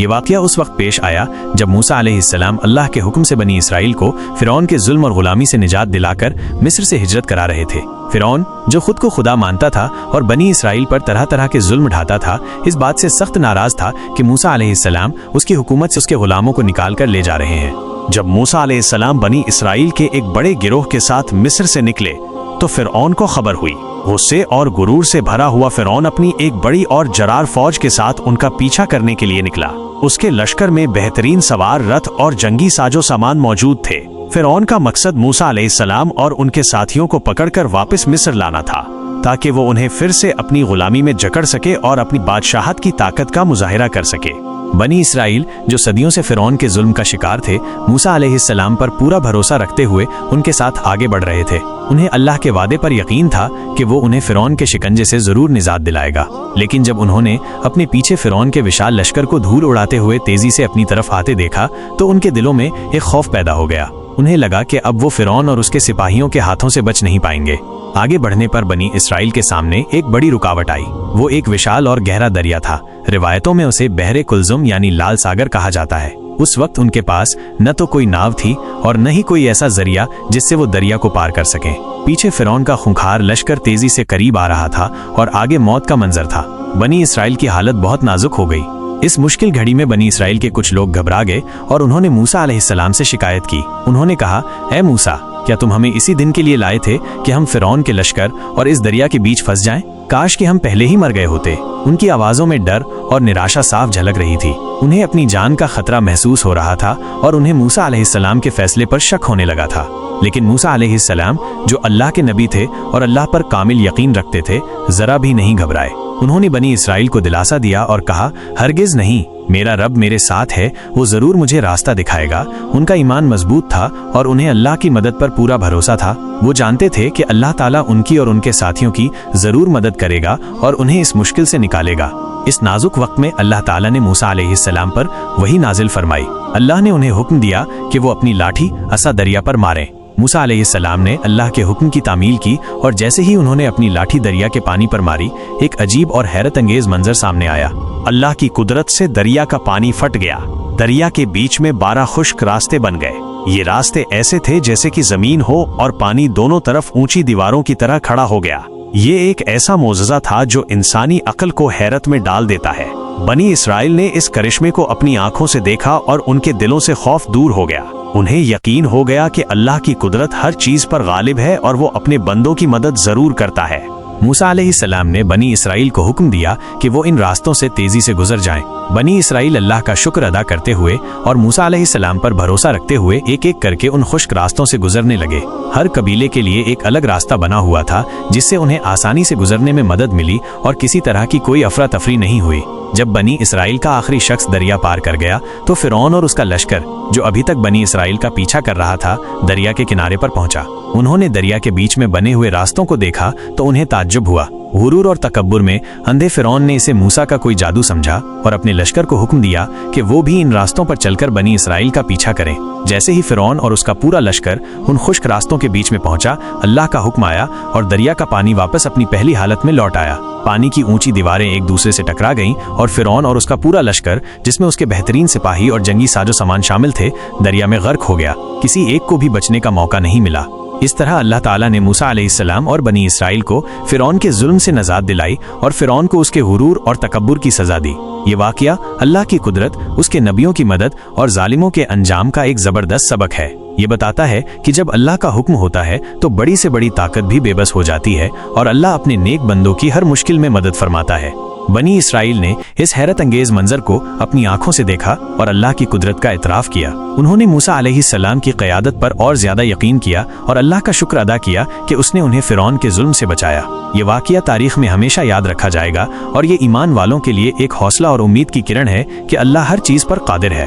یہ واقعہ اس وقت پیش آیا جب موسیٰ علیہ السلام اللہ کے حکم سے بنی اسرائیل کو فرعون کے ظلم اور غلامی سے نجات دلا کر مصر سے ہجرت کرا رہے تھے۔ فرعون جو خود کو خدا مانتا تھا اور بنی اسرائیل پر طرح طرح کے ظلم ڈھاتا تھا، اس بات سے سخت ناراض تھا کہ موسیٰ علیہ السلام اس کی حکومت سے اس کے غلاموں کو نکال کر لے جا رہے ہیں۔ جب موسیٰ علیہ السلام بنی اسرائیل کے ایک بڑے گروہ کے ساتھ مصر سے نکلے تو فرعون کو خبر ہوئی۔ غصے اور غرور سے بھرا ہوا فرعون اپنی ایک بڑی اور جرار فوج کے ساتھ ان کا پیچھا کرنے کے لیے نکلا۔ اس کے لشکر میں بہترین سوار رتھ اور جنگی سازو سامان موجود تھے۔ فرعون کا مقصد موسیٰ علیہ السلام اور ان کے ساتھیوں کو پکڑ کر واپس مصر لانا تھا تاکہ وہ انہیں پھر سے اپنی غلامی میں جکڑ سکے اور اپنی بادشاہت کی طاقت کا مظاہرہ کر سکے۔ بنی اسرائیل جو صدیوں سے فرعون کے ظلم کا شکار تھے، موسیٰ علیہ السلام پر پورا بھروسہ رکھتے ہوئے ان کے ساتھ آگے بڑھ رہے تھے۔ انہیں اللہ کے وعدے پر یقین تھا کہ وہ انہیں فرعون کے شکنجے سے ضرور نجات دلائے گا، لیکن جب انہوں نے اپنے پیچھے فرعون کے وشال لشکر کو دھول اڑاتے ہوئے تیزی سے اپنی طرف آتے دیکھا تو ان کے دلوں میں ایک خوف پیدا ہو گیا۔ انہیں لگا کہ اب وہ فرعون اور اس کے سپاہیوں کے ہاتھوں سے بچ نہیں پائیں گے۔ آگے بڑھنے پر بنی اسرائیل کے سامنے ایک بڑی رکاوٹ آئی۔ وہ ایک وشال اور گہرا دریا تھا۔ روایتوں میں اسے بحر کلزم یعنی لال ساگر کہا جاتا ہے۔ اس وقت ان کے پاس نہ تو کوئی ناو تھی اور نہ ہی کوئی ایسا ذریعہ جس سے وہ دریا کو پار کر سکیں۔ پیچھے فرعون کا خونخوار لشکر تیزی سے قریب آ رہا تھا اور آگے موت کا منظر تھا۔ بنی اسرائیل کی حالت بہت نازک ہو گئی۔ اس مشکل گھڑی میں بنی اسرائیل کے کچھ لوگ گھبرا گئے اور انہوں نے موسیٰ علیہ السلام سے شکایت کی۔ انہوں نے کہا، اے موسیٰ، کیا تم ہمیں اسی دن کے لیے لائے تھے کہ ہم فرعون کے لشکر اور اس دریا کے بیچ پھنس جائیں؟ کاش کہ ہم پہلے ہی مر گئے ہوتے۔ ان کی آوازوں میں ڈر اور نراشا صاف جھلک رہی تھی۔ انہیں اپنی جان کا خطرہ محسوس ہو رہا تھا اور انہیں موسیٰ علیہ السلام کے فیصلے پر شک ہونے لگا تھا۔ لیکن موسیٰ علیہ السلام جو اللہ کے نبی تھے اور اللہ پر کامل یقین رکھتے تھے، ذرا بھی نہیں گھبرائے۔ انہوں نے بنی اسرائیل کو دلاسا دیا اور کہا، ہرگز نہیں، میرا رب میرے ساتھ ہے، وہ ضرور مجھے راستہ دکھائے گا۔ ان کا ایمان مضبوط تھا اور انہیں اللہ کی مدد پر پورا بھروسہ تھا۔ وہ جانتے تھے کہ اللہ تعالیٰ ان کی اور ان کے ساتھیوں کی ضرور مدد کرے گا اور انہیں اس مشکل سے نکالے گا۔ اس نازک وقت میں اللہ تعالیٰ نے موسیٰ علیہ السلام پر وحی نازل فرمائی۔ اللہ نے انہیں حکم دیا کہ وہ اپنی لاٹھی عصا دریا پر ماریں۔ موسیٰ علیہ السلام نے اللہ کے حکم کی تعمیل کی اور جیسے ہی انہوں نے اپنی لاٹھی دریا کے پانی پر ماری، ایک عجیب اور حیرت انگیز منظر سامنے آیا۔ اللہ کی قدرت سے دریا کا پانی پھٹ گیا۔ دریا کے بیچ میں 12 خشک راستے بن گئے۔ یہ راستے ایسے تھے جیسے کہ زمین ہو اور پانی دونوں طرف اونچی دیواروں کی طرح کھڑا ہو گیا۔ یہ ایک ایسا معجزہ تھا جو انسانی عقل کو حیرت میں ڈال دیتا ہے۔ بنی اسرائیل نے اس کرشمے کو اپنی آنکھوں سے دیکھا اور ان کے دلوں سے خوف دور ہو گیا۔ انہیں یقین ہو گیا کہ اللہ کی قدرت ہر چیز پر غالب ہے اور وہ اپنے بندوں کی مدد ضرور کرتا ہے۔ موسیٰ علیہ السلام نے بنی اسرائیل کو حکم دیا کہ وہ ان راستوں سے تیزی سے گزر جائیں۔ بنی اسرائیل اللہ کا شکر ادا کرتے ہوئے اور موسیٰ علیہ السلام پر بھروسہ رکھتے ہوئے ایک ایک کر کے ان خشک راستوں سے گزرنے لگے۔ ہر قبیلے کے لیے ایک الگ راستہ بنا ہوا تھا جس سے انہیں آسانی سے گزرنے میں مدد ملی اور کسی طرح کی کوئی افراتفری نہیں ہوئی۔ جب بنی اسرائیل کا آخری شخص دریا پار کر گیا تو فرعون اور اس کا لشکر جو ابھی تک بنی اسرائیل کا پیچھا کر رہا تھا، دریا کے کنارے پر پہنچا۔ انہوں نے دریا کے بیچ میں بنے ہوئے راستوں کو دیکھا تو انہیں تعجب ہوا۔ غرور اور تکبر میں اندھے فرعون نے اسے موسیٰ کا کوئی جادو سمجھا اور اپنے لشکر کو حکم دیا کہ وہ بھی ان راستوں پر چل کر بنی اسرائیل کا پیچھا کریں۔ جیسے ہی فرعون اور اس کا پورا لشکر ان خشک راستوں کے بیچ میں پہنچا، اللہ کا حکم آیا اور دریا کا پانی واپس اپنی پہلی حالت میں لوٹ آیا۔ پانی کی اونچی دیواریں ایک دوسرے سے ٹکرا گئیں اور فرعون اور اس کا پورا لشکر، جس میں اس کے بہترین سپاہی اور جنگی سازو سامان شامل تھے، دریا میں غرق ہو گیا۔ کسی ایک کو بھی بچنے کا موقع نہیں ملا۔ اس طرح اللہ تعالیٰ نے موسیٰ علیہ السلام اور بنی اسرائیل کو فرعون کے ظلم سے نجات دلائی اور فرعون کو اس کے غرور اور تکبر کی سزا دی۔ یہ واقعہ اللہ کی قدرت، اس کے نبیوں کی مدد اور ظالموں کے انجام کا ایک زبردست سبق ہے۔ یہ بتاتا ہے کہ جب اللہ کا حکم ہوتا ہے تو بڑی سے بڑی طاقت بھی بے بس ہو جاتی ہے اور اللہ اپنے نیک بندوں کی ہر مشکل میں مدد فرماتا ہے۔ بنی اسرائیل نے اس حیرت انگیز منظر کو اپنی آنکھوں سے دیکھا اور اللہ کی قدرت کا اعتراف کیا۔ انہوں نے موسیٰ علیہ السلام کی قیادت پر اور زیادہ یقین کیا اور اللہ کا شکر ادا کیا کہ اس نے انہیں فرعون کے ظلم سے بچایا۔ یہ واقعہ تاریخ میں ہمیشہ یاد رکھا جائے گا اور یہ ایمان والوں کے لیے ایک حوصلہ اور امید کی کرن ہے کہ اللہ ہر چیز پر قادر ہے۔